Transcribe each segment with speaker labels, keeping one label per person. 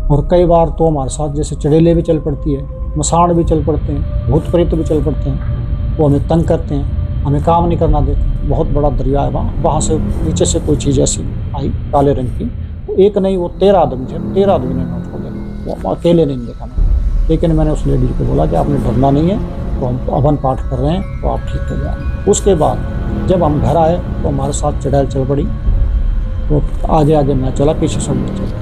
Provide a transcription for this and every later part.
Speaker 1: और कई बार तो हमारे साथ जैसे चड़ेले भी चल पड़ती है, मसाण भी चल पड़ते हैं, भूत प्रेत भी चल पड़ते हैं। वो हमें तंग करते हैं, हमें काम नहीं करना देते। बहुत बड़ा दरिया है वहाँ से नीचे से कोई चीज़ ऐसी आई काले रंग की, तो एक नहीं वो 13 आदमी थे, 13 आदमी ने नोट को देखा। वो अकेले नहीं देखा मैंने, लेकिन मैंने उस लेडी को बोला कि आपने डरना नहीं है, तो हम अवन पाठ कर रहे हैं, तो आप ठीक हो जाए। उसके बाद जब हम घर आए तो हमारे साथ चढ़ाई चल पड़ी, तो आगे आगे मैं चला, पीछे सब चला।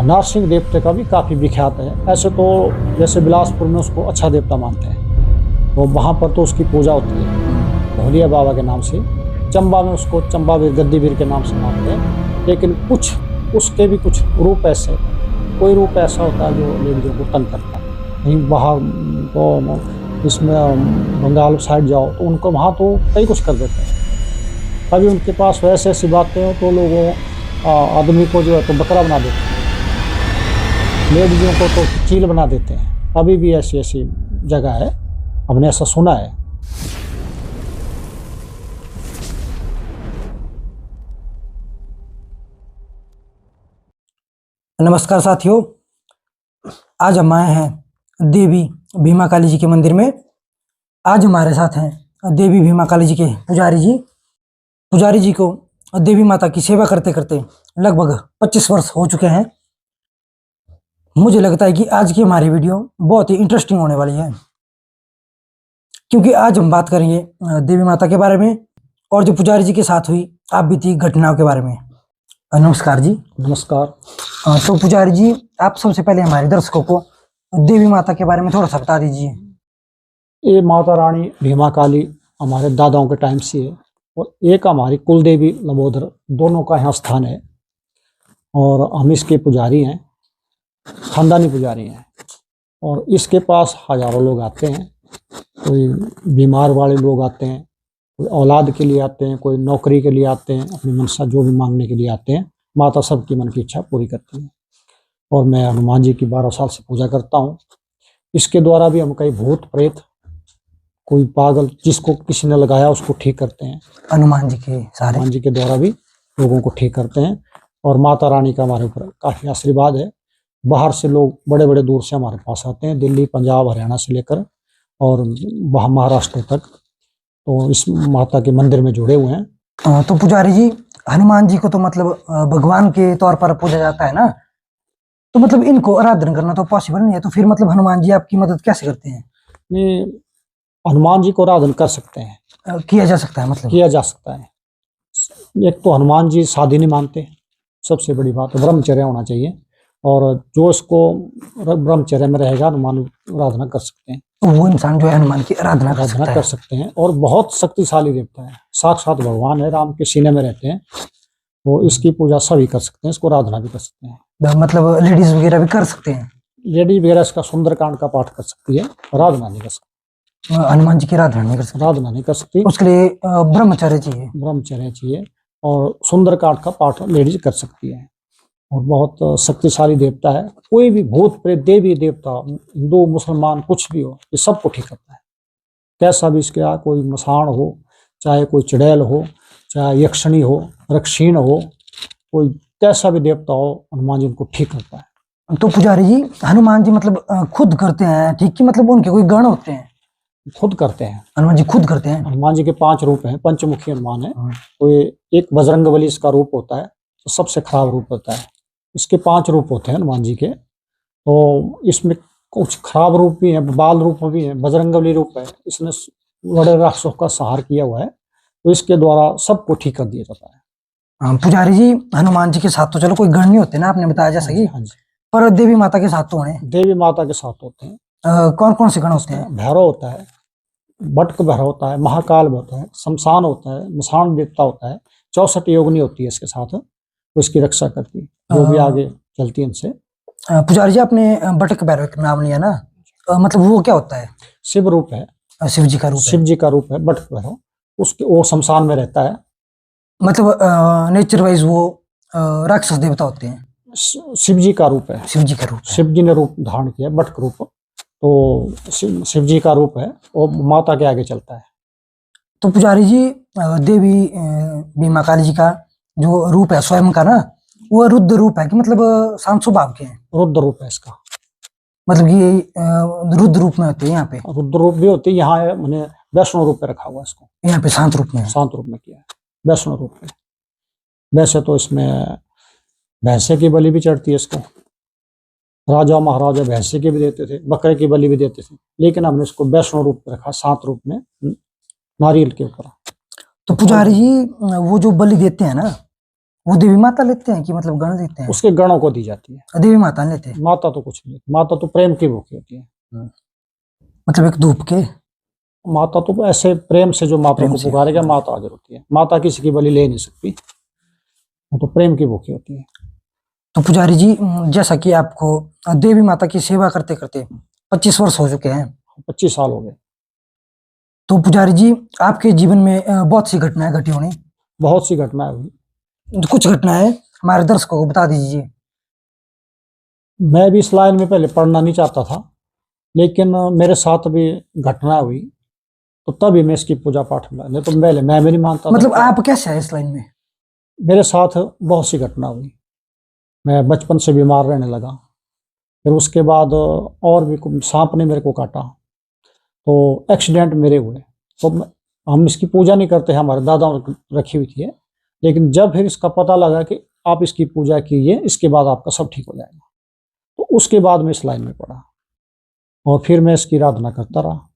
Speaker 1: नारसिंह देवते का भी काफ़ी विख्यात है। ऐसे तो जैसे बिलासपुर में उसको अच्छा देवता मानते हैं, तो वहाँ पर तो उसकी पूजा होती है भोलिया बाबा के नाम से। चंबा में उसको चंबावीर गद्दीवीर के नाम से मानते हैं। लेकिन कुछ उसके भी कुछ रूप ऐसे, कोई रूप ऐसा होता है जो लेडीज़ों को तंग करता है। कहीं बाहर तो इसमें बंगाल साइड जाओ तो उनको वहाँ तो कई कुछ कर देते हैं। कभी उनके पास वैसे ऐसी बातें हो तो लोगों आदमी को जो है तो बकरा बना देते हैं, लेडीज़ों को तो चील बना देते हैं। अभी भी ऐसी ऐसी जगह है, हमने ऐसा सुना है।
Speaker 2: नमस्कार साथियों, आज हम आए हैं देवी भीमा काली जी के मंदिर में। आज हमारे साथ हैं देवी भीमा काली जी के पुजारी जी। पुजारी जी को देवी माता की सेवा करते करते लगभग 25 वर्ष हो चुके हैं। मुझे लगता है कि आज की हमारी वीडियो बहुत ही इंटरेस्टिंग होने वाली है, क्योंकि आज हम बात करेंगे देवी माता के बारे में और जो पुजारी जी के साथ हुई आप बीती घटनाओं के बारे में। नमस्कार जी।
Speaker 1: नमस्कार।
Speaker 2: तो पुजारी जी, आप सबसे पहले हमारे दर्शकों को देवी माता के बारे में थोड़ा सा बता दीजिए।
Speaker 1: ये माता रानी भीमा काली हमारे दादाओं के टाइम से है, और एक हमारी कुल देवी लंबोदर, दोनों का यहाँ स्थान है। और हम इसके पुजारी हैं, खानदानी पुजारी हैं। और इसके पास हजारों लोग आते हैं। कोई बीमार वाले लोग आते हैं, कोई औलाद के लिए आते हैं, कोई नौकरी के लिए आते हैं, अपनी मनसा जो भी मांगने के लिए आते हैं। माता सबकी मन की इच्छा पूरी करती है। और मैं हनुमान जी की 12 साल से पूजा करता हूँ। इसके द्वारा भी हम कई भूत प्रेत, कोई पागल जिसको किसी ने लगाया उसको ठीक करते हैं।
Speaker 2: हनुमान जी के सारे,
Speaker 1: हनुमान जी के द्वारा भी लोगों को ठीक करते हैं। और माता रानी का हमारे ऊपर काफ़ी आशीर्वाद है। बाहर से लोग बड़े बड़े दूर से हमारे पास आते हैं, दिल्ली, पंजाब, हरियाणा से लेकर और महाराष्ट्र तक, तो इस माता के मंदिर में जुड़े हुए हैं।
Speaker 2: तो पुजारी जी, हनुमान जी को तो मतलब भगवान के तौर पर पूजा जाता है ना, तो मतलब इनको आराधना करना तो पॉसिबल नहीं है, तो फिर मतलब हनुमान जी आपकी मदद कैसे करते हैं?
Speaker 1: नहीं, हनुमान जी को आराधना कर सकते हैं,
Speaker 2: किया जा सकता है, मतलब
Speaker 1: किया जा सकता है। एक तो हनुमान जी शादी नहीं मानते, सबसे बड़ी बात है, ब्रह्मचर्य होना चाहिए। और जो इसको ब्रह्मचर्य में रहेगा हनुमान आराधना कर सकते हैं।
Speaker 2: तो वो इंसान जो है हनुमान की आराधना
Speaker 1: कर सकते हैं। और बहुत शक्तिशाली देवता है, साक्षात भगवान है, राम के सीने में रहते हैं। वो इसकी पूजा सभी कर सकते हैं, इसको आराधना भी कर सकते हैं।
Speaker 2: मतलब लेडीज वगैरह भी कर सकते हैं?
Speaker 1: लेडीज वगैरह इसका सुंदरकांड का पाठ कर सकती है, आराधना नहीं कर सकती।
Speaker 2: हनुमान जी की आराधना नहीं कर सकती?
Speaker 1: आराधना नहीं कर सकती,
Speaker 2: उसके लिए ब्रह्मचर्य चाहिए।
Speaker 1: ब्रह्मचर्य चाहिए। और सुंदरकांड का पाठ लेडीज कर सकती है। और बहुत शक्तिशाली देवता है। कोई भी भूत प्रेत, देवी देवता, हिंदू मुसलमान कुछ भी हो, ये सबको ठीक करता है। कैसा भी इसका, कोई मसाण हो, चाहे कोई चुड़ैल हो, चाहे यक्षिणी हो, रक्षीण हो, कोई कैसा भी देवता हो, हनुमान जी उनको ठीक करता है।
Speaker 2: तो पुजारी जी, हनुमान जी मतलब खुद करते हैं ठीक, कि मतलब उनके कोई गण होते हैं?
Speaker 1: खुद करते हैं,
Speaker 2: हनुमान जी खुद करते हैं।
Speaker 1: हनुमान जी के 5 रूप हैं, पंचमुखी हनुमान है। कोई एक बजरंगबली इसका रूप होता है, तो सबसे खराब रूप होता है। इसके 5 रूप होते हैं हनुमान जी के। तो इसमें कुछ खराब रूप भी हैं, बाल रूप भी हैं, बजरंगबली रूप है। इसने बड़े राक्षसों का संहार किया हुआ है, तो इसके द्वारा सबको ठीक कर दिया जाता है।
Speaker 2: पुजारी जी, हनुमान जी के साथ तो चलो कोई गण नहीं होते ना, आपने बताया जैसा कि, पर देवी माता के साथ तो होने।
Speaker 1: देवी माता के साथ होते हैं।
Speaker 2: कौन कौन से गण होते हैं?
Speaker 1: भैरव होता है, बटक भैरव होता है, महाकाल होता है, शमशान होता है, मसान देवता होता है, 64 योगिनी होती है इसके साथ, तो इसकी रक्षा करती है, जो भी आगे चलती है इनसे।
Speaker 2: पुजारी जी, आपने बटक भैरव का नाम लिया ना, मतलब वो क्या होता है?
Speaker 1: शिव रूप है,
Speaker 2: शिव जी का रूप?
Speaker 1: शिव जी का रूप है बटक भैरव। उसके वो शमशान में रहता है।
Speaker 2: मतलब नेचर वाइज वो राक्षस देवता होते हैं?
Speaker 1: शिव जी का रूप है,
Speaker 2: शिव जी का रूप,
Speaker 1: शिव जी ने रूप धारण किया, बटक रूप। तो शिव जी का रूप है, वो माता के आगे चलता है।
Speaker 2: तो पुजारी जी, देवी भीमा काली जी का जो रूप है स्वयं का ना, वो रुद्र रूप है कि मतलब शांत स्वभाव के हैं?
Speaker 1: रुद्र रूप है इसका।
Speaker 2: मतलब ये रुद्र रूप में होते हैं यहाँ पे?
Speaker 1: रुद्र रूप भी होती है, यहाँ है मैंने वैष्णो रूप पे रखा हुआ है इसको।
Speaker 2: यहाँ पे शांत रूप में है?
Speaker 1: शांत रूप में किया है, वैष्णो रूप में। वैसे तो इसमें भैंसे की बलि भी चढ़ती है इसको, राजा महाराजा भैंसे की भी देते थे, बकरे की बलि भी देते थे, लेकिन हमने इसको वैष्णो रूप पे रखा, शांत रूप में, नारियल के ऊपर।
Speaker 2: तो पुजारी जी वो जो बलि देते हैं ना, वो देवी माता लेते हैं कि मतलब गण देते हैं?
Speaker 1: उसके गणों को दी जाती है।
Speaker 2: देवी माता लेते हैं?
Speaker 1: माता तो कुछ नहीं, माता तो प्रेम की भूखी होती है।
Speaker 2: मतलब एक धूप के?
Speaker 1: माता तो ऐसे प्रेम से जो माता
Speaker 2: प्रेम
Speaker 1: को
Speaker 2: से।
Speaker 1: पुकारेगा, माता हाजिर होती है। माता किसी की बलि ले नहीं सकती, वो तो प्रेम की भूखी होती है।
Speaker 2: तो पुजारी जी जैसा कि आपको देवी माता की सेवा करते करते 25 वर्ष हो चुके हैं,
Speaker 1: 25 साल हो गए।
Speaker 2: तो पुजारी जी आपके जीवन में बहुत सी घटनाएं घटी होंगी?
Speaker 1: बहुत सी घटनाएं हुई।
Speaker 2: कुछ घटनाएं हमारे दर्शकों को बता दीजिए।
Speaker 1: मैं भी इस लाइन में पहले पढ़ना नहीं चाहता था, लेकिन मेरे साथ भी घटना हुई, तो तभी मैं इसकी पूजा पाठ में, नहीं तो पहले मैं भी नहीं मानता था।
Speaker 2: मतलब आप कैसे है इस लाइन में?
Speaker 1: मेरे साथ बहुत सी घटना हुई। मैं बचपन से बीमार रहने लगा, फिर उसके बाद और भी सांप ने मेरे को काटा, तो एक्सीडेंट मेरे हुए। तो हम इसकी पूजा नहीं करते, हमारे दादाओं ने रखी हुई थी, लेकिन जब फिर इसका पता लगा कि आप इसकी पूजा कीजिए, इसके बाद आपका सब ठीक हो जाएगा, तो उसके बाद मैं इस लाइन में पड़ा, और फिर मैं इसकी आराधना करता रहा,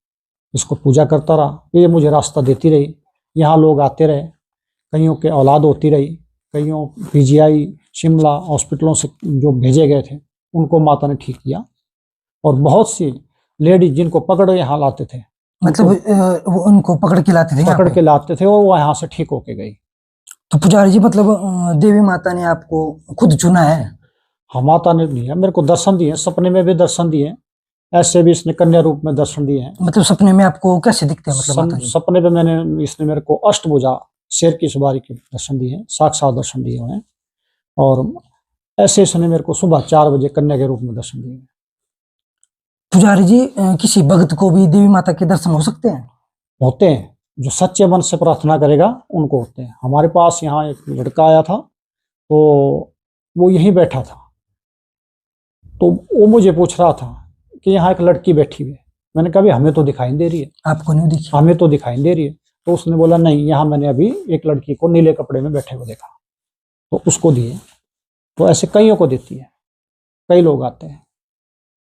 Speaker 1: इसको पूजा करता रहा। ये मुझे रास्ता देती रही, यहाँ लोग आते रहे, कईयों के औलाद होती रही, कईयों पीजीआई शिमला हॉस्पिटलों से जो भेजे गए थे उनको माता ने ठीक किया, और बहुत सी लेडीज जिनको पकड़ यहाँ लाते थे,
Speaker 2: मतलब वो उनको पकड़ के लाते थे?
Speaker 1: पकड़ के लाते थे, और वो यहाँ से ठीक होके गई।
Speaker 2: तो पुजारी जी मतलब देवी माता ने आपको खुद चुना है?
Speaker 1: हाँ, माता ने दिया, मेरे को दर्शन दिए, सपने में भी दर्शन दिए, ऐसे भी इसने कन्या रूप में दर्शन दिए हैं।
Speaker 2: मतलब सपने में आपको कैसे दिखते हैं मतलब माता जी?
Speaker 1: सपने में इसने मेरे को अष्टभुजा शेर की सवारी के दर्शन दिए हैं, साक्षात दर्शन दिए हुए हैं, और ऐसे इसने मेरे को सुबह 4 बजे कन्या के रूप में दर्शन दिए।
Speaker 2: पुजारी जी किसी भक्त को भी देवी माता के दर्शन हो सकते हैं?
Speaker 1: होते हैं, जो सच्चे मन से प्रार्थना करेगा उनको होते हैं। हमारे पास यहाँ एक लड़का आया था, तो वो यहीं बैठा था, तो वो मुझे पूछ रहा था कि यहाँ एक लड़की बैठी हुई है। मैंने कहा हमें तो दिखाई नहीं दे रही है।
Speaker 2: आपको नहीं दिखी?
Speaker 1: हमें तो दिखाई नहीं दे रही है। तो उसने बोला नहीं, यहाँ मैंने अभी एक लड़की को नीले कपड़े में बैठे हुए देखा, तो उसको दिए। तो ऐसे कईयों को देती है, कई लोग आते हैं,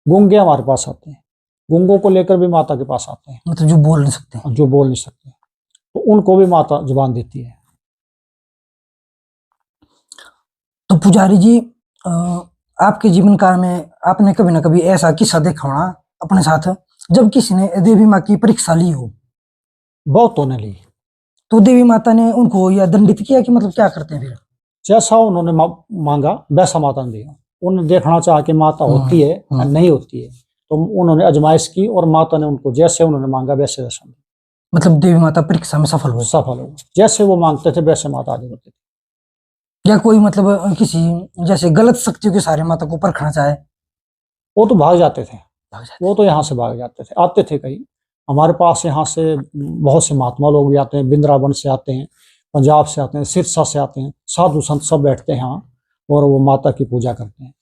Speaker 1: गूंगे हमारे पास आते हैं, गूंगों को लेकर भी माता के पास आते हैं,
Speaker 2: मतलब जो बोल नहीं सकते?
Speaker 1: जो बोल नहीं सकते, तो उनको भी माता जुबान देती है।
Speaker 2: तो पुजारी जी आपके जीवन काल में आपने कभी ना कभी ऐसा किस्सा देखा होना अपने साथ जब किसी ने देवी माँ की परीक्षा ली हो?
Speaker 1: बहुतों ने ली।
Speaker 2: तो देवी माता ने उनको या दंडित किया कि मतलब क्या करते हैं फिर?
Speaker 1: जैसा उन्होंने मांगा वैसा माता ने दिया। उन्होंने देखना चाहा कि माता होती है या नहीं होती है, तो उन्होंने अजमाइश की, और माता ने उनको जैसे उन्होंने मांगा वैसे दर्शन दिया।
Speaker 2: मतलब देवी माता परीक्षा में सफल हुए?
Speaker 1: सफल हो, जैसे वो मांगते थे वैसे माता हाजिर होती थी।
Speaker 2: या कोई मतलब किसी जैसे गलत शक्तियों के सारे माता को परखना चाहे?
Speaker 1: वो तो भाग जाते थे, वो तो यहाँ से भाग जाते थे। आते थे कई हमारे पास, यहाँ से बहुत से महात्मा लोग भी आते हैं, वृंदावन से आते हैं, पंजाब से आते हैं, सिरसा से आते हैं, साधु संत सब बैठते हैं यहाँ, और वो माता की पूजा करते हैं।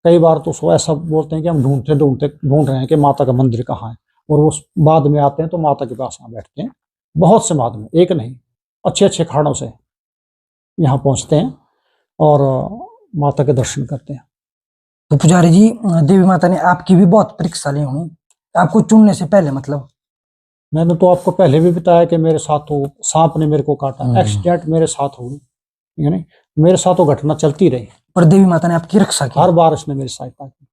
Speaker 1: कई बार तो सो ऐसा बोलते हैं कि हम ढूंढ रहे हैं कि माता का मंदिर कहाँ है, और वो बाद में आते हैं तो माता के पास यहाँ बैठते हैं। बहुत से बाद में, एक नहीं, अच्छे अच्छे खाड़ों से यहाँ पहुँचते हैं और माता के दर्शन करते हैं।
Speaker 2: तो पुजारी जी देवी माता ने आपकी भी बहुत परीक्षा ली होंगी आपको चुनने से पहले? मतलब
Speaker 1: मैंने तो आपको पहले भी बताया कि मेरे साथ तो सांप ने मेरे को काटा, एक्सीडेंट मेरे साथ हुई, यानी मेरे साथ तो घटना चलती रही,
Speaker 2: पर देवी माता ने आपकी रक्षा की?
Speaker 1: हर बार इसने मेरी सहायता की,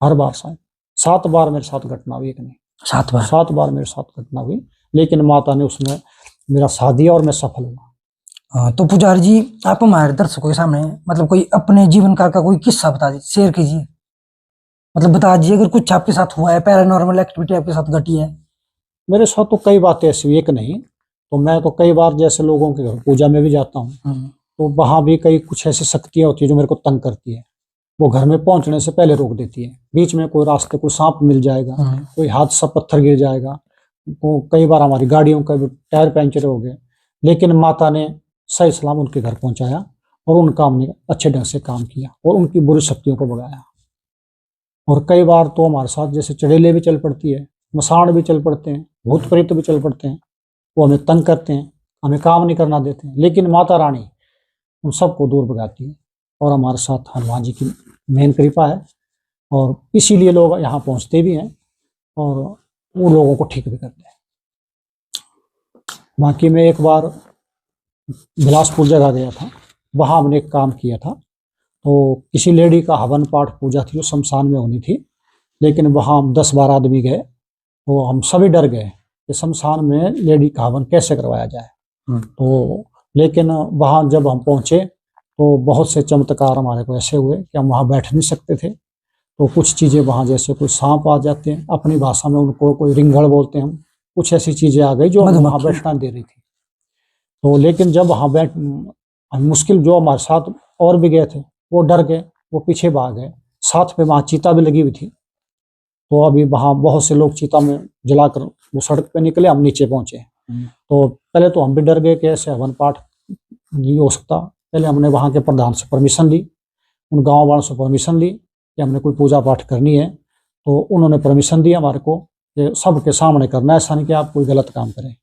Speaker 1: हर बार सहायता। 7 बार मेरे साथ घटना हुई, एक नहीं
Speaker 2: 7 बार?
Speaker 1: 7 बार मेरे साथ घटना हुई, लेकिन माता ने उसमें मेरा साथ दिया और मैं सफल हुआ।
Speaker 2: तो पुजारी जी आप हमारे दर्शकों के सामने मतलब कोई अपने जीवन काल का कोई किस्सा बता दीजिए, शेयर कीजिए, मतलब बता दीजिए अगर कुछ आपके साथ हुआ है, पैरानॉर्मल एक्टिविटी आपके साथ घटी है।
Speaker 1: मेरे साथ तो कई बातें ऐसी हुई, एक नहीं, तो मैं तो कई बार जैसे लोगों के घर पूजा में भी जाता हूँ, तो वहाँ भी कई कुछ ऐसी शक्तियाँ होती है जो मेरे को तंग करती है। वो घर में पहुँचने से पहले रोक देती है, बीच में कोई रास्ते कोई सांप मिल जाएगा, कोई हादसा पत्थर गिर जाएगा, तो कई बार हमारी गाड़ियों का भी टायर पंचर हो गए, लेकिन माता ने सही सलाम उनके घर पहुँचाया, और उनका हमने अच्छे ढंग से काम किया और उनकी बुरी शक्तियों को भगाया। और कई बार तो हमारे साथ जैसे चड़ेले भी चल पड़ती है, मसाण भी चल पड़ते हैं, भूत प्रेत भी चल पड़ते हैं। वो हमें तंग करते हैं, हमें काम नहीं करना देते हैं, लेकिन माता रानी उन सबको दूर भगाती है। और हमारे साथ हनुमान जी की मेन कृपा है और इसीलिए लोग यहाँ पहुँचते भी हैं और वो लोगों को ठीक भी करते हैं। बाकी मैं एक बार बिलासपुर जगह गया था, वहाँ हमने एक काम किया था। तो किसी लेडी का हवन पाठ पूजा थी जो शमशान में होनी थी, लेकिन वहाँ हम 10-12 आदमी गए तो हम सभी डर गए कि शमशान में लेडी का हवन कैसे करवाया जाए। तो लेकिन वहाँ जब हम पहुँचे तो बहुत से चमत्कार हमारे को ऐसे हुए कि हम वहाँ बैठ नहीं सकते थे। तो कुछ चीज़ें वहाँ जैसे कोई सांप आ जाते हैं, अपनी भाषा में उनको कोई रिंगड़ बोलते हैं हम, कुछ ऐसी चीज़ें आ गई जो हमें वहाँ बैठना दे रही थी। तो लेकिन जब वहाँ बैठ मुश्किल, जो हमारे साथ और भी गए थे वो डर गए, वो पीछे भाग गए। साथ में वहाँ चीता भी लगी हुई थी। तो अभी वहाँ बहुत से लोग चीता में जलाकर वो सड़क पे निकले, हम नीचे पहुँचे। तो पहले तो हम भी डर गए कि ऐसे हवन पाठ नहीं हो सकता। पहले हमने वहाँ के प्रधान से परमिशन ली, उन गाँव वालों से परमिशन ली कि हमने कोई पूजा पाठ करनी है। तो उन्होंने परमिशन दी हमारे को कि सबके सामने करना है, ऐसा नहीं कि आप कोई गलत काम करें।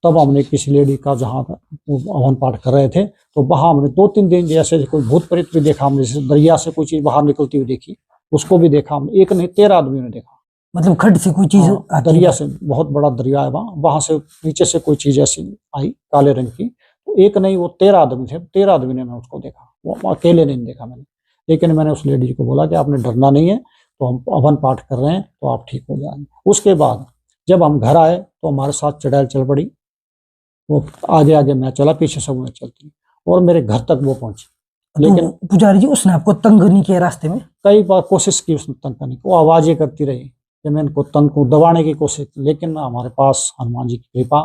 Speaker 1: तब हमने किसी लेडी का जहाँ वो हवन पाठ कर रहे थे तो वहाँ हमने 2-3 दिन जैसे कोई भूत प्रेत भी देखा हमने, जैसे दरिया से कोई चीज़ बाहर निकलती हुई देखी, उसको भी देखा हमने। एक नहीं 13 आदमियों ने देखा।
Speaker 2: मतलब खड्ड से कोई चीज
Speaker 1: दरिया से, बहुत बड़ा दरिया है वहाँ से नीचे से कोई चीज़ ऐसी आई काले रंग की। तो एक नहीं, वो 13 आदमी थे, 13 आदमी ने मैं उसको देखा। वो अकेले नहीं देखा मैंने, लेकिन मैंने उस लेडी को बोला कि आपने डरना नहीं है, तो हम हवन पाठ कर रहे हैं तो आप ठीक हो जाएंगे। उसके बाद जब हम घर आए तो हमारे साथ चढ़ाई चल पड़ी। वो आगे आगे मैं चला, पीछे सब मैं चलती, और मेरे घर तक वो पहुंची। लेकिन
Speaker 2: तो पुजारी जी उसने आपको तंग नहीं किया रास्ते में?
Speaker 1: कई बार कोशिश की उसने तंग करने की, वो आवाज़ें करती रही कि मैं इनको तंग को दबाने की कोशिश की, लेकिन हमारे पास हनुमान जी की कृपा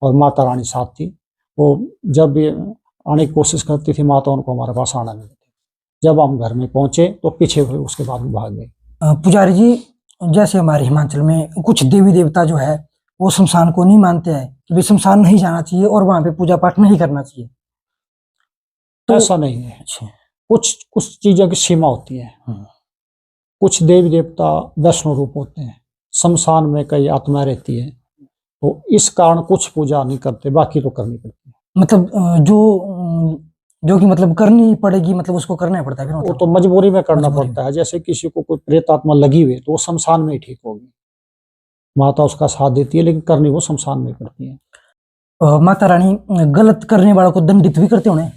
Speaker 1: और माता रानी साथ थी। वो जब भी आने की कोशिश करती थी माता, उनको हमारे पास आना नहीं देती। जब हम घर में पहुंचे तो पीछे हुए, उसके बाद में भाग गए।
Speaker 2: पुजारी जी जैसे हमारे हिमाचल में कुछ देवी देवता जो है वो शमशान को नहीं मानते हैं कि भाई शमशान नहीं जाना चाहिए और वहां पे पूजा पाठ नहीं करना चाहिए,
Speaker 1: तो ऐसा नहीं है।
Speaker 2: अच्छा,
Speaker 1: कुछ चीज़ों की सीमा होती है। कुछ देवी देवता वैष्णव रूप होते हैं, शमशान में कई आत्माएं रहती है, तो इस कारण कुछ पूजा नहीं करते, बाकी तो करनी पड़ती है।
Speaker 2: मतलब जो कि मतलब करनी पड़ेगी, मतलब उसको करना ही पड़ता है फिर,
Speaker 1: वो
Speaker 2: मतलब
Speaker 1: तो मजबूरी में करना
Speaker 2: मजबूरी
Speaker 1: पड़ता है। जैसे किसी को कोई प्रेत आत्मा लगी हुई है तो वो शमशान में ही ठीक होगी, माता उसका साथ देती है, लेकिन करनी वो शमशान में पड़ती है।
Speaker 2: माता रानी गलत करने वालों को दंडित भी करते होने?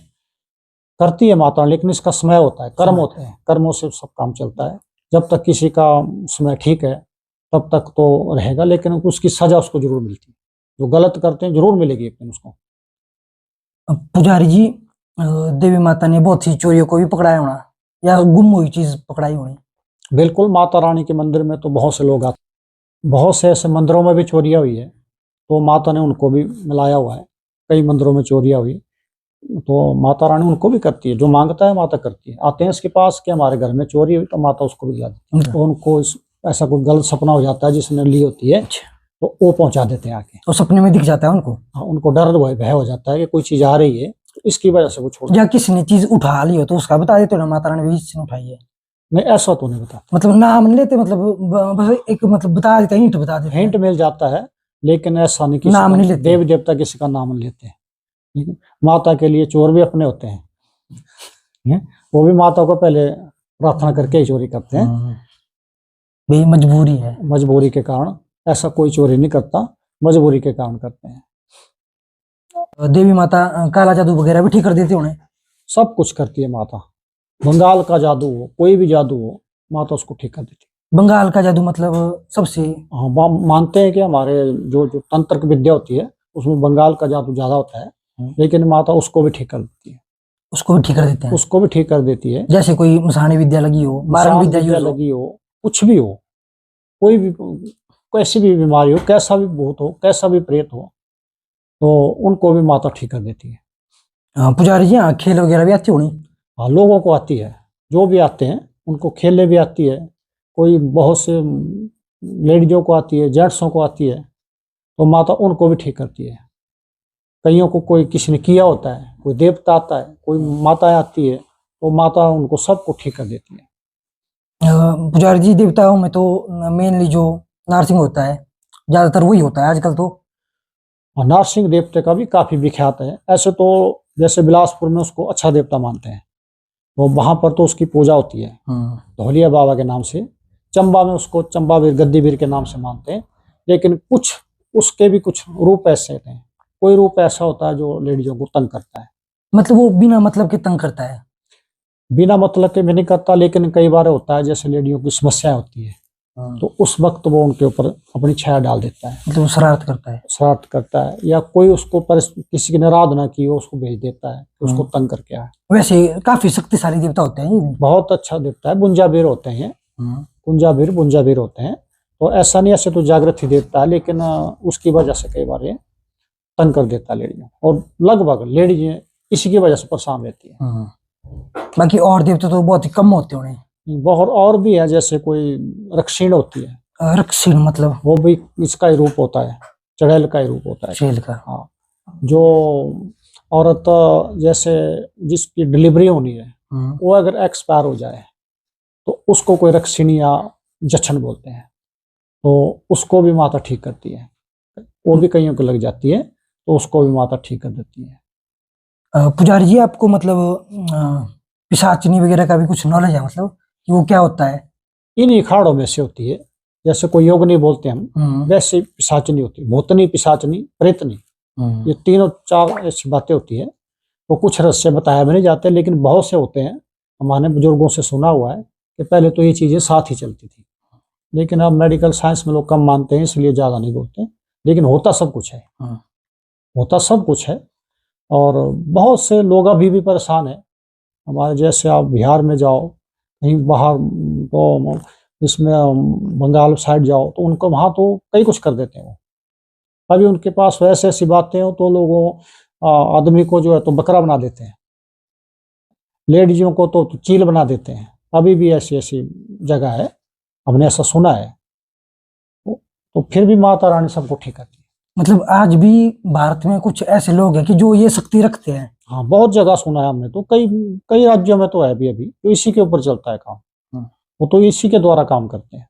Speaker 1: करती है माता, लेकिन इसका समय होता है, कर्म होते हैं, कर्मों से सब काम चलता है। जब तक किसी का समय ठीक है तब तक तो रहेगा, लेकिन उसकी सजा उसको जरूर मिलती है। जो गलत करते हैं जरूर मिलेगी एक दिन उसको।
Speaker 2: पुजारी जी देवी माता ने बहुत सी चोरियों को भी पकड़ाया होना या गुम हुई चीज पकड़ाई होनी?
Speaker 1: बिल्कुल, माता रानी के मंदिर में तो बहुत से लोग आते, बहुत से ऐसे मंदिरों में भी चोरियां हुई है, तो माता ने उनको भी मिलाया हुआ है। कई मंदिरों में चोरियां हुई तो माता रानी उनको भी करती है, जो मांगता है माता करती है। आते हैं इसके पास कि हमारे घर में चोरी हुई, तो माता उसको भी दिला देती है। तो उनको ऐसा कोई गलत सपना हो जाता है जिसने ली होती है, तो वो पहुंचा देते हैं आके।
Speaker 2: तो सपने में दिख जाता है उनको?
Speaker 1: हाँ, उनको डर भय हो जाता है कि कोई चीज आ रही है, तो इसकी वजह से वो छोड़।
Speaker 2: या किसी ने चीज उठा ली हो तो उसका बता देते हो ना, माता रानी भी इसने उठाई है?
Speaker 1: नहीं, ऐसा तो नहीं बताता।
Speaker 2: मतलब नाम नहीं लेते, मतलब बस एक मतलब बता देते, हिंट बता देते,
Speaker 1: हिंट मिल जाता है, लेकिन ऐसा नहीं,
Speaker 2: नाम नहीं लेते।
Speaker 1: देवी देवता किसी का नाम नहीं लेते हैं। माता के लिए चोर भी अपने होते हैं, वो भी माता को पहले प्रार्थना करके ही चोरी करते हैं।
Speaker 2: भाई मजबूरी है,
Speaker 1: मजबूरी के कारण ऐसा कोई चोरी नहीं करता, मजबूरी के कारण करते हैं।
Speaker 2: देवी माता काला जादू वगैरह भी ठीक कर देते होने?
Speaker 1: सब कुछ करती है माता। बंगाल का जादू हो, कोई भी जादू हो, माता उसको ठीक कर देती है।
Speaker 2: बंगाल का जादू मतलब सबसे?
Speaker 1: हाँ, मानते हैं कि हमारे जो तंत्र की विद्या होती है उसमें बंगाल का जादू ज्यादा होता है, लेकिन माता उसको भी ठीक कर देती है।
Speaker 2: उसको भी ठीक कर देते हैं?
Speaker 1: उसको भी ठीक कर देती है।
Speaker 2: जैसे कोई मसाणी विद्या लगी हो, मारण विद्या
Speaker 1: लगी हो, कुछ भी हो, कोई भी कैसी भी बीमारी हो, कैसा भी भूत हो, कैसा भी प्रेत हो, तो उनको भी माता ठीक कर देती है।
Speaker 2: हाँ पुजारी जी, हाँ खेल वगैरह भी आती होनी?
Speaker 1: हाँ, लोगों को आती है, जो भी आते हैं उनको खेलने भी आती है। कोई बहुत से लेडीजों को आती है, जेंट्सों को आती है, तो माता उनको भी ठीक करती है। कईयों को कोई किसी ने किया होता है, कोई देवता आता है, कोई माता आती है, तो माता उनको सबको ठीक कर देती है।
Speaker 2: पुजारी जी देवताओं में तो मेनली जो नारसिंह होता है ज्यादातर वही होता है आजकल तो।
Speaker 1: और नारसिंह देवते का भी काफी विख्यात है। ऐसे तो जैसे बिलासपुर में उसको अच्छा देवता मानते हैं, तो वहां पर तो उसकी पूजा होती है धौलिया बाबा के नाम से। चंबा में उसको चंबावीर गद्दीवीर के नाम से मानते हैं। लेकिन कुछ उसके भी कुछ रूप ऐसे हैं, कोई रूप ऐसा होता है जो लेडीजों को तंग करता है।
Speaker 2: मतलब वो बिना मतलब के तंग करता है?
Speaker 1: बिना मतलब के भी नहीं करता, लेकिन कई बार होता है जैसे लेडियों की समस्याएं होती है, तो उस वक्त वो उनके ऊपर अपनी छाया डाल देता है।
Speaker 2: मतलब वो शरारत करता है?
Speaker 1: शरारत करता है, या कोई उसको किसी की नाराज ना की हो उसको भेज देता है, उसको तंग करके आए।
Speaker 2: वैसे काफी शक्तिशाली देवता होते हैं ये भी।
Speaker 1: बहुत अच्छा देवता है। बुंजाबीर होते हैं, बुंजाबीर होते हैं। तो ऐसा नहीं, ऐसे तो जागृत ही देवता है, लेकिन उसकी वजह से कई बार ये तंग कर देता है लेडीज, और लगभग लेडीज इसी की वजह से परेशान रहती है।
Speaker 2: बाकी और देवता तो बहुत ही कम होते हैं उन्हें।
Speaker 1: बहुत और भी है, जैसे कोई रक्षीण होती है।
Speaker 2: रक्षीण मतलब?
Speaker 1: वो भी इसका ही रूप होता है, चड़ैल का ही रूप होता है।
Speaker 2: चड़ैल का?
Speaker 1: हाँ। जो औरत जैसे जिसकी डिलीवरी होनी है, वो अगर एक्सपायर हो जाए तो उसको कोई रक्षीण या जछन बोलते हैं, तो उसको भी माता ठीक करती है। वो भी कईयों को लग जाती है, तो उसको भी माता ठीक कर देती है।
Speaker 2: पुजारी जी आपको मतलब पिशाचनी वगैरह का भी कुछ नॉलेज है, मतलब कि वो क्या होता है?
Speaker 1: इन अखाड़ों में से होती है, जैसे कोई योगनी बोलते हैं हम, वैसे पिशाचनी होती है। भूतनी, पिशाचनी, प्रेतनी, ये तीनों चार ऐसी बातें होती है। वो कुछ रहस्य बताया भी नहीं जाते, लेकिन बहुत से होते हैं। हमारे बुजुर्गों से सुना हुआ है कि पहले तो ये चीजें साथ ही चलती थी, लेकिन अब मेडिकल साइंस में लोग कम मानते हैं, इसलिए ज्यादा नहीं बोलते। लेकिन होता सब कुछ है, होता सब कुछ है। और बहुत से लोग अभी भी परेशान है। हमारे जैसे आप बिहार में जाओ, कहीं बाहर तो इसमें बंगाल साइड जाओ, तो उनको वहाँ तो कई कुछ कर देते हैं वो। अभी उनके पास वैसे ऐसी बातें हो तो लोगों आदमी को जो है तो बकरा बना देते हैं, लेडीजों को तो चील बना देते हैं। अभी भी ऐसी ऐसी जगह है, हमने ऐसा सुना है। तो फिर भी माता रानी सबको ठीक करती है।
Speaker 2: मतलब आज भी भारत में कुछ ऐसे लोग हैं कि जो ये शक्ति रखते हैं?
Speaker 1: हाँ, बहुत जगह सुना है हमने तो। कई कई राज्यों में तो है भी अभी, तो इसी के ऊपर चलता है काम। वो तो इसी के द्वारा काम करते हैं।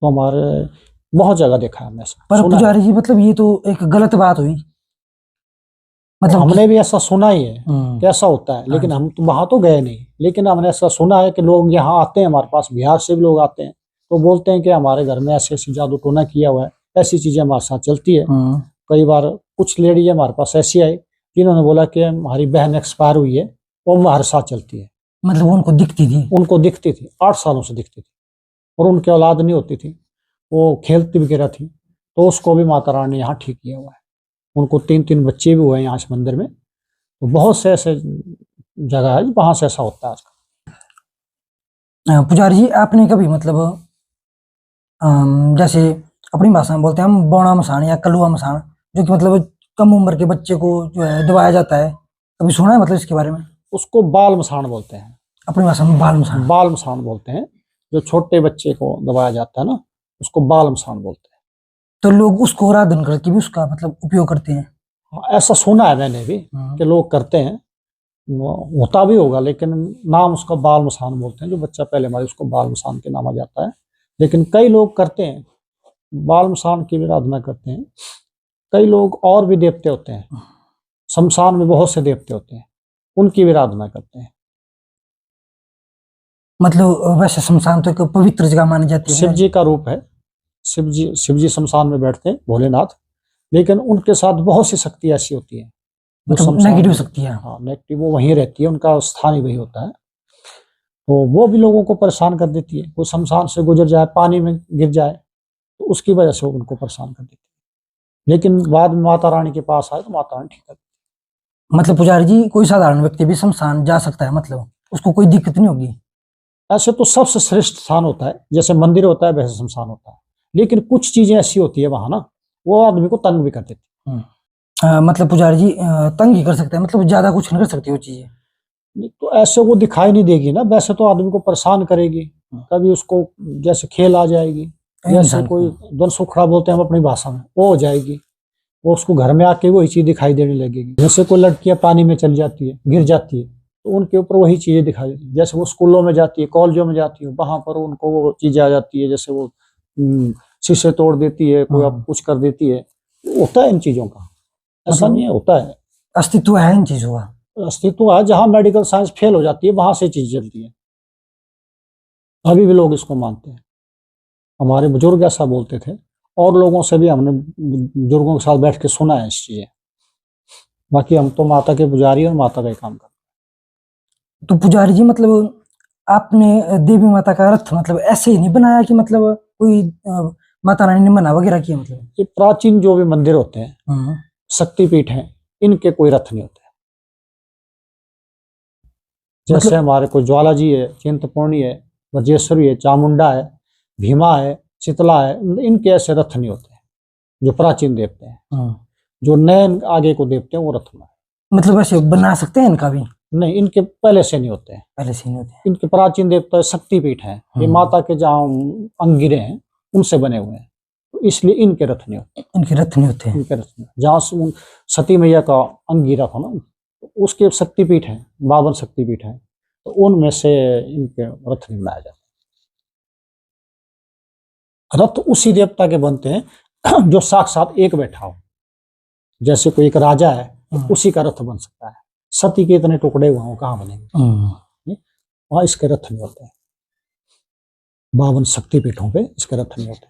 Speaker 1: तो हमारे बहुत जगह देखा है हमने ऐसा।
Speaker 2: पर पुजारी जी मतलब ये तो एक गलत बात हुई। मतलब
Speaker 1: हमने भी ऐसा सुना ही है कैसा होता है, लेकिन हम तो वहां तो गए नहीं। लेकिन हमने ऐसा सुना है कि लोग यहाँ आते हैं, हमारे पास बिहार से भी लोग आते हैं, तो बोलते हैं कि हमारे घर में ऐसे ऐसी जादू टोना किया हुआ है, ऐसी चीजें हमारे साथ चलती है। कई बार कुछ लेडीज हमारे पास ऐसी आई जिन्होंने बोला कि हमारी बहन एक्सपायर हुई है, वो हमारे साथ चलती है।
Speaker 2: मतलब उनको दिखती थी?
Speaker 1: उनको दिखती थी, 8 सालों से दिखती थी, और उनकी औलाद नहीं होती थी, वो खेलती वगैरह थी। तो उसको भी माता रानी ने यहाँ ठीक किया हुआ है। उनको 3-3 बच्चे भी हुए हैं यहाँ इस मंदिर में। तो बहुत से ऐसे जगह है वहां से ऐसा होता है आजकल।
Speaker 2: पुजारी जी आपने कभी मतलब जैसे अपनी भाषा में बोलते हैं हम बौना मसान या कलुआ मसान, जो कि मतलब कम उम्र के बच्चे को जो है दबाया जाता है, कभी सुना है मतलब इसके बारे में?
Speaker 1: उसको बाल मसान बोलते हैं,
Speaker 2: अपनी भाषा में बाल मसान।
Speaker 1: बाल मसान बोलते हैं। जो छोटे बच्चे को दबाया जाता है ना, उसको बाल मसान बोलते हैं।
Speaker 2: तो लोग उसको आराधन करके भी उसका मतलब उपयोग करते हैं?
Speaker 1: ऐसा सुना है मैंने भी कि लोग करते हैं, होता भी होगा, लेकिन नाम उसका बाल मसान बोलते हैं। जो बच्चा पहले मारे उसको बाल मसान के नाम आ जाता है। लेकिन कई लोग करते हैं, बाल मसान की भी आराधना करते हैं। कई लोग और भी देवते होते हैं, शमशान में बहुत से देवते होते हैं, उनकी भी आराधना करते हैं।
Speaker 2: मतलब वैसे शमशान तो एक पवित्र जगह मानी जाती है।
Speaker 1: शिव जी का रूप है, शिव जी शमशान में बैठते हैं, भोलेनाथ। लेकिन उनके साथ बहुत सी शक्ति ऐसी होती है,
Speaker 2: मतलब नेगेटिव शक्ति है।
Speaker 1: हाँ, नेगेटिव, वो वहीं रहती है, उनका स्थान ही वही होता है। तो वो भी लोगों को परेशान कर देती है। वो शमशान से गुजर जाए, पानी में गिर जाए, तो उसकी वजह से वो उनको परेशान कर देती है। लेकिन बाद में माता रानी के पास आए तो माता रानी ठीक कर देती है।
Speaker 2: मतलब पुजारी जी कोई साधारण व्यक्ति भी शमशान जा सकता है, मतलब उसको कोई दिक्कत नहीं होगी?
Speaker 1: ऐसे तो सबसे श्रेष्ठ स्थान होता है, जैसे मंदिर होता है वैसे शमशान होता है। लेकिन कुछ चीजें ऐसी होती है वहां ना, वो आदमी को तंग भी कर देती है।
Speaker 2: मतलब पुजारी जी तंग ही कर सकते हैं, मतलब ज्यादा कुछ नहीं कर सकती वो चीजें?
Speaker 1: तो ऐसे वो दिखाई नहीं देगी ना, वैसे तो आदमी को परेशान करेगी। कभी उसको जैसे खेल आ जाएगी, जैसे कोई द्वंस उखड़ा बोलते हैं हम अपनी भाषा में, वो हो जाएगी। वो उसको घर में आके वही चीज दिखाई देने लगेगी। जैसे कोई लड़कियां पानी में चली जाती है, गिर जाती है, तो उनके ऊपर वही चीजें दिखाई देती है। जैसे वो स्कूलों में जाती है, कॉलेजों में जाती है, वहां पर उनको वो चीजें आ जाती है, जैसे वो शीशे तोड़ देती है, कोई अब कुछ कर देती है। होता है इन चीजों का, ऐसा नहीं है, होता है,
Speaker 2: अस्तित्व है इन चीजों का।
Speaker 1: अस्तित्व है। जहां मेडिकल साइंस फेल हो जाती है वहां से चीज चलती है। अभी भी लोग इसको मानते हैं। हमारे बुजुर्ग ऐसा बोलते थे, और लोगों से भी हमने बुजुर्गों के साथ बैठ के सुना है इस चीजें। बाकी हम तो माता के पुजारी और माता का ही काम करते हैं।
Speaker 2: तो पुजारी जी मतलब आपने देवी माता का रथ मतलब ऐसे ही नहीं बनाया कि मतलब कोई माता रानी ने मना वगैरह किया मतलब?
Speaker 1: ये प्राचीन जो भी मंदिर होते हैं, शक्तिपीठ हैं, इनके कोई रथ नहीं होते। जैसे
Speaker 2: मतलब
Speaker 1: हमारे कोई ज्वाला जी है, चिंतपूर्णी है, वज्रेश्वरी है, चामुंडा है, भीमा है, शीतला है, इनके ऐसे रथ नहीं होते जो प्राचीन देवते हैं। जो नए आगे को देवते हैं वो रथ में,
Speaker 2: मतलब ऐसे बना सकते हैं इनका भी?
Speaker 1: नहीं, इनके पहले से नहीं होते हैं।
Speaker 2: पहले से नहीं होते।
Speaker 1: इनके प्राचीन देवता शक्तिपीठ हैं, ये माता के जहाँ अंगिरे हैं उनसे बने हुए हैं, तो इसलिए इनके रथ नहीं होते।
Speaker 2: इनके रथ नहीं होते हैं।
Speaker 1: इनके रथ नहीं, जहाँ सती मैया का अंगिरा था ना, उसके शक्तिपीठ है, 52 शक्तिपीठ है, तो उनमें से इनके रथ नहीं बनाया जाता। रथ उसी देवता के बनते हैं जो साक्षात एक बैठा हो। जैसे कोई एक राजा है, तो उसी का रथ बन सकता है। सती के इतने टुकड़े हुए, कहाँ बनेंगे? वहां इसके रथ नहीं होते। 52 शक्तिपीठों पे इसके रथ नहीं होते।